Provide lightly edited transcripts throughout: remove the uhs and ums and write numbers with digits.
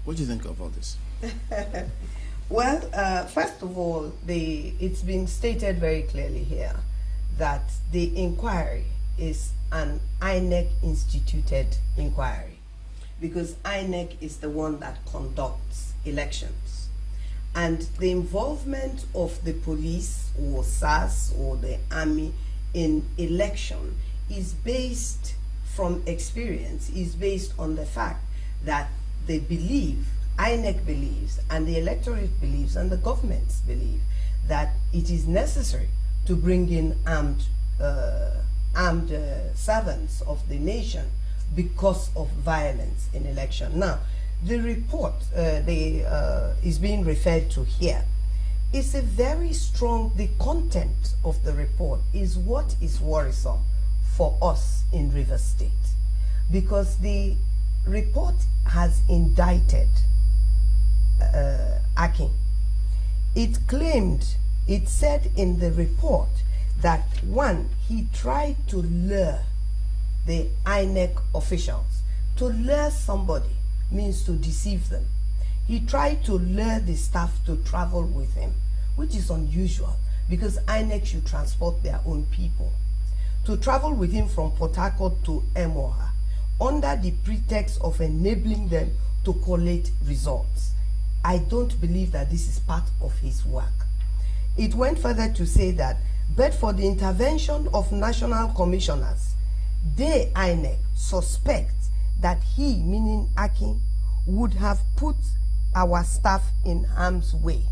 What do you think of all this? Well, first of all, it's been stated very clearly here that the inquiry is an INEC-instituted inquiry, because INEC is the one that conducts elections. And the involvement of the police or SARS or the army in election is based from experience, is based on the fact that they believe, INEC believes, and the electorate believes, and the governments believe that it is necessary to bring in armed servants of the nation because of violence in election. Now, the report is being referred to here is a very strong, the content of the report is what is worrisome for us in Rivers State, because the report has indicted Akin. It claimed, it said in the report that, one, he tried to lure the INEC officials. To lure somebody means to deceive them. He tried to lure the staff to travel with him, which is unusual because INEC should transport their own people. To travel with him from Port-Harcourt to Emoha under the pretext of enabling them to collate results. I don't believe that this is part of his work. It went further to say that, but for the intervention of national commissioners, they, INEC, suspect that he, meaning Akin, would have put our staff in harm's way.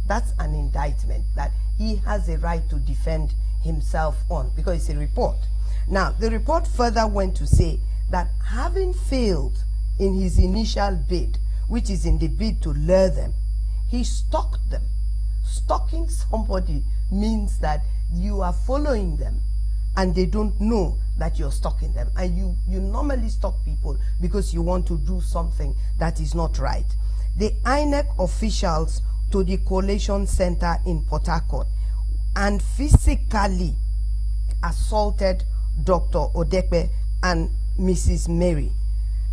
That's an indictment that he has a right to defend himself on, because it's a report. Now, the report further went to say that having failed in his initial bid, which is in the bid to lure them, he stalked them. Stalking somebody means that you are following them and they don't know that you're stalking them. And you normally stalk people because you want to do something that is not right. The INEC officials to the collation center in Port-Harcourt and physically assaulted Dr. Odekpe and Mrs. Mary.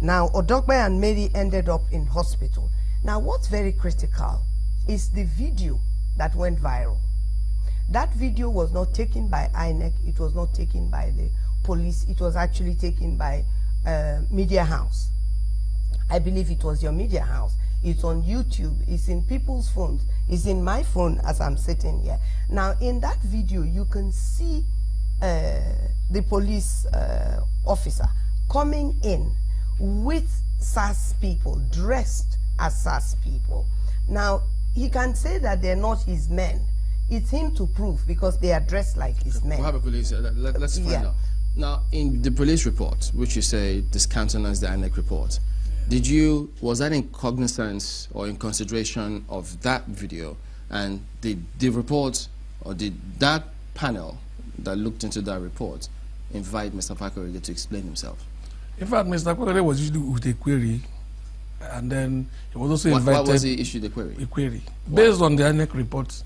Now, Odekpe and Mary ended up in hospital. Now, what's very critical is the video that went viral. That video was not taken by INEC, it was not taken by the police, it was actually taken by Media House. I believe it was your Media House. It's on YouTube, it's in people's phones, it's in my phone as I'm sitting here. Now, in that video, you can see the police officer coming in with SARS people, dressed as SARS people. Now, he can say that they're not his men. It's him to prove, because they are dressed like his men. We'll have a police, let's find out. Now, in the police report, which you say discountenanced the INEC report, was that in cognizance or in consideration of that video? And did the report, or did that panel that looked into that report invite Mr. Fakorede to explain himself? In fact, Mr. Fakorede was issued with a query, and then he was also invited. Why was he issued a query? A query. Based on the INEC report.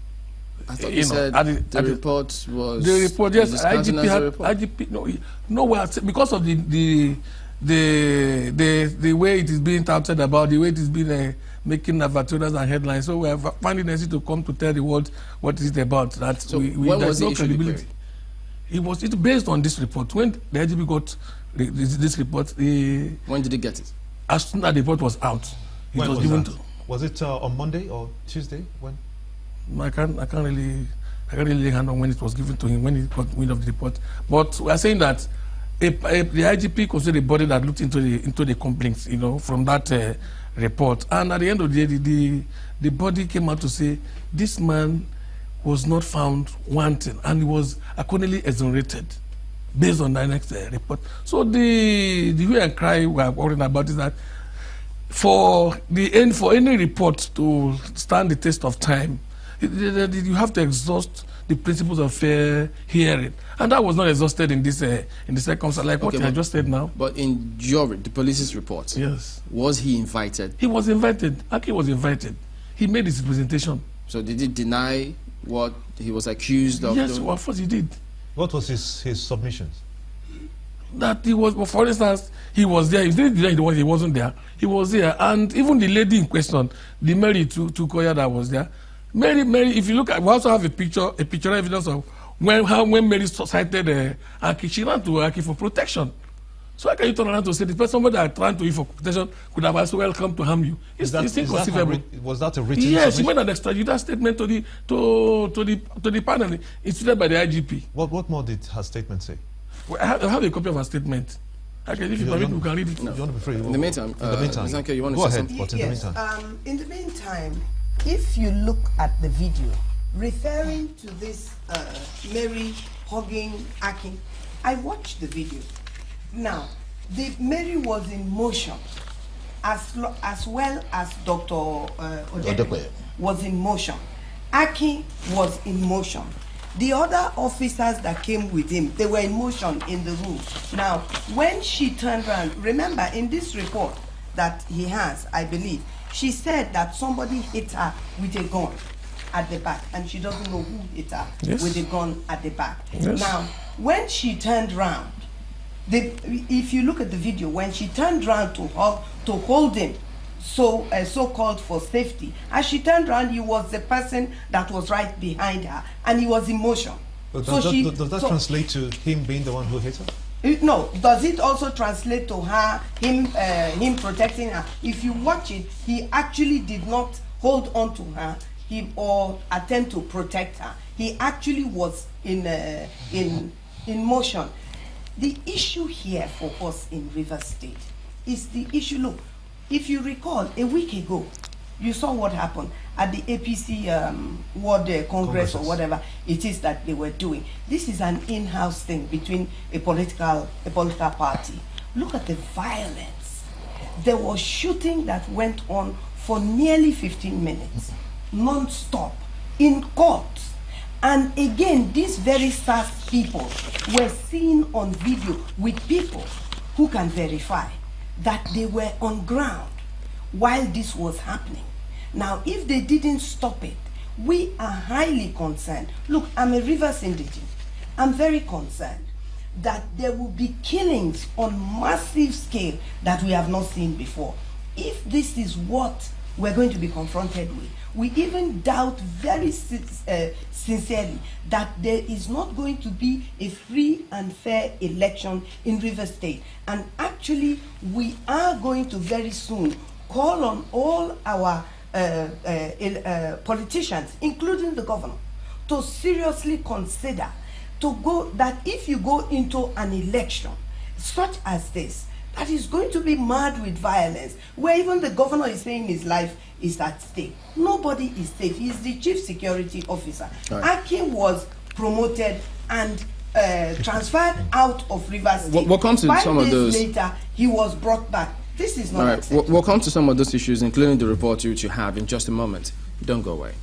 I thought you said the report was... The report, yes, IGP had... report. IGP, no, because of the way it is being touted about, the way it is being making advertisements and headlines, so we are finding it necessary to come to tell the world what it is about. That so when was no credibility? It's based on this report. When the IGP got this report... when did he get it? As soon as the report was out, it was given to... Was it on Monday or Tuesday? When? I can't really handle when it was given to him, when he got wind of the report. But we are saying that the IGP considered the body that looked into the complaints, from that report. And at the end of the day, the body came out to say this man was not found wanting, and he was accordingly exonerated based on the next report. So the hue and cry we are worrying about is that for any report to stand the test of time, you have to exhaust the principles of fair hearing, and that was not exhausted in this circumstance, like what I just said now. But in the police's report, yes, was he invited? He was invited. Aki was invited. He made his presentation. So did he deny what he was accused of? Yes, well, of course he did. What was his submissions? that he was, for instance, he was there. He didn't deny he wasn't there. He was there. And even the lady in question, the Mary Tukoya that was there, Mary, if you look at, we also have a picture evidence of when Mary cited Aki, she ran to Aki for protection. So how can you turn around to say the person somebody that trying to you for protection could have as well come to harm you? It's inconceivable. Was that a written Yes, submission? she made an extrajudicial statement to the panel. It's stated by the IGP. What more did her statement say? Well, I have a copy of her statement. Okay, if you permit, we can read it. You want to be free? In the meantime, Zanke, you want to go say ahead. something? But In the meantime, if you look at the video, referring to this Mary hugging Aki, I watched the video. Now, Mary was in motion, as well as Dr. Odekoye was in motion. Aki was in motion. The other officers that came with him, they were in motion in the room. Now, when she turned around, remember in this report that he has, I believe, she said that somebody hit her with a gun at the back, and she doesn't know who hit her with a gun at the back. Yes. Now, when she turned around, if you look at the video, when she turned around to hold him, so-called for safety, as she turned around, he was the person that was right behind her, and he was in motion. But does that translate to him being the one who hit her? No. Does it also translate to him protecting her? If you watch it, he actually did not hold on to her or attempt to protect her. He actually was in motion. The issue here for us in Rivers State is the issue. Look, if you recall, a week ago, you saw what happened at the APC World Congress or whatever it is that they were doing. This is an in-house thing between a political party. Look at the violence. There was shooting that went on for nearly 15 minutes, non-stop, in court. And again, these very fast people were seen on video with people who can verify that they were on ground while this was happening. Now, if they didn't stop it, we are highly concerned. Look, I'm a Rivers indigene. I'm very concerned that there will be killings on massive scale that we have not seen before. If this is what we're going to be confronted with, we even doubt very sincerely that there is not going to be a free and fair election in Rivers State. And actually, we are going to very soon call on all our politicians, including the governor, to seriously consider that if you go into an election such as this, that is going to be marred with violence, where even the governor is saying his life is at stake. Nobody is safe. He is the chief security officer. Right. Aki was promoted and transferred out of Rivers State. We'll come to 5 some of those. days later, he was brought back. This is not acceptable. We'll come to some of those issues, including the report which you have in just a moment. Don't go away.